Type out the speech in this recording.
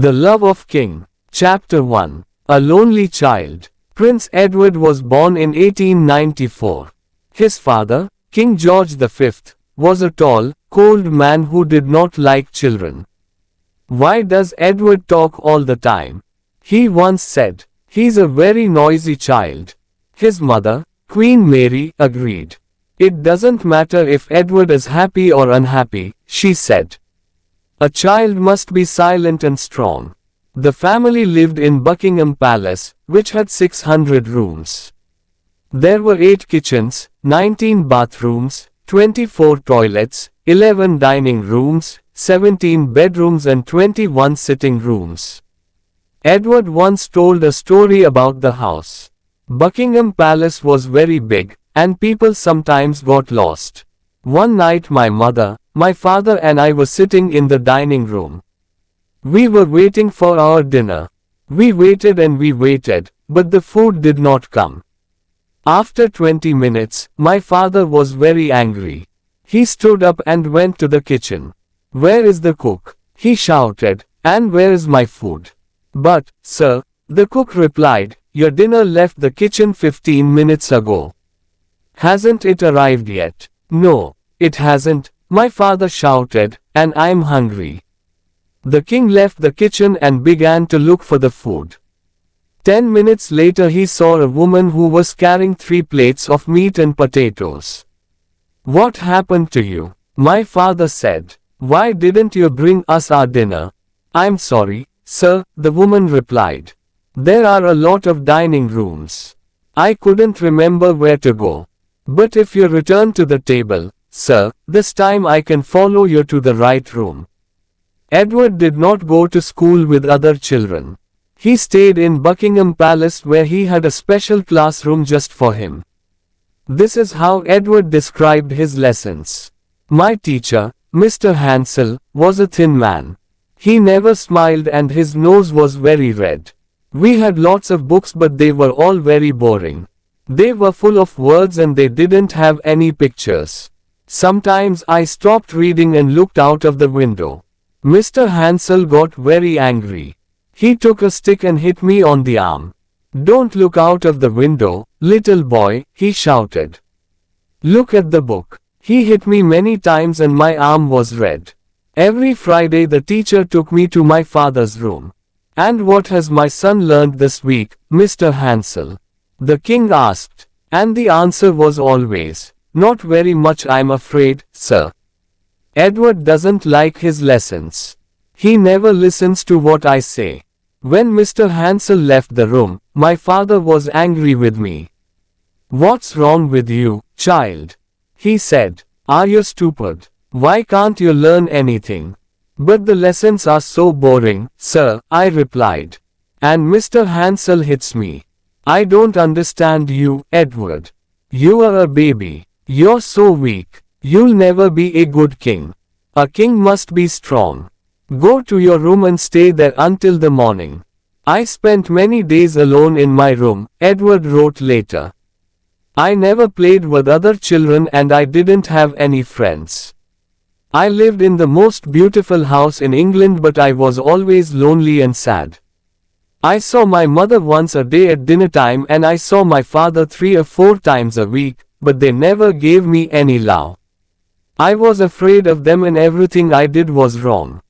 The Love of King. Chapter 1. A Lonely Child. Prince Edward was born in 1894. His father, King George V, was a tall, cold man who did not like children. "Why does Edward talk all the time?" he once said. "He's a very noisy child." His mother, Queen Mary, agreed. "It doesn't matter if Edward is happy or unhappy," she said. "A child must be silent and strong." The family lived in Buckingham Palace, which had 600 rooms. There were 8 kitchens, 19 bathrooms, 24 toilets, 11 dining rooms, 17 bedrooms and 21 sitting rooms. Edward once told a story about the house. Buckingham Palace was very big, and people sometimes got lost. One night my mother, my father and I were sitting in the dining room. We were waiting for our dinner. We waited and we waited, but the food did not come. After 20 minutes, my father was very angry. He stood up and went to the kitchen. "Where is the cook?" he shouted, "and where is my food?" "But, sir," the cook replied, "your dinner left the kitchen 15 minutes ago." "Hasn't it arrived yet?" "No, it hasn't," my father shouted, "and I'm hungry." The king left the kitchen and began to look for the food. 10 minutes later he saw a woman who was carrying 3 plates of meat and potatoes. "What happened to you?" my father said. "Why didn't you bring us our dinner?" "I'm sorry, sir," the woman replied. "There are a lot of dining rooms. I couldn't remember where to go. But if you return to the table, sir, this time I can follow you to the right room." Edward did not go to school with other children. He stayed in Buckingham Palace where he had a special classroom just for him. This is how Edward described his lessons. "My teacher, Mr. Hansel, was a thin man. He never smiled and his nose was very red. We had lots of books but they were all very boring. They were full of words and they didn't have any pictures. Sometimes I stopped reading and looked out of the window." Mr. Hansel got very angry. He took a stick and hit me on the arm. "Don't look out of the window, little boy," he shouted. "Look at the book." He hit me many times and my arm was red. Every Friday the teacher took me to my father's room. "And what has my son learned this week, Mr. Hansel?" the king asked. And the answer was always, "Not very much, I'm afraid, sir." Edward doesn't like his lessons. He never listens to what I say. When Mr. Hansel left the room, my father was angry with me. "What's wrong with you, child?" he said. "Are you stupid? Why can't you learn anything?" "But the lessons are so boring, sir," I replied. "And Mr. Hansel hits me. I don't understand you, Edward. You are a baby. You're so weak. You'll never be a good king. A king must be strong. Go to your room and stay there until the morning." I spent many days alone in my room, Edward wrote later. "I never played with other children and I didn't have any friends. I lived in the most beautiful house in England but I was always lonely and sad. I saw my mother once a day at dinner time and I saw my father 3 or 4 times a week, but they never gave me any love. I was afraid of them and everything I did was wrong.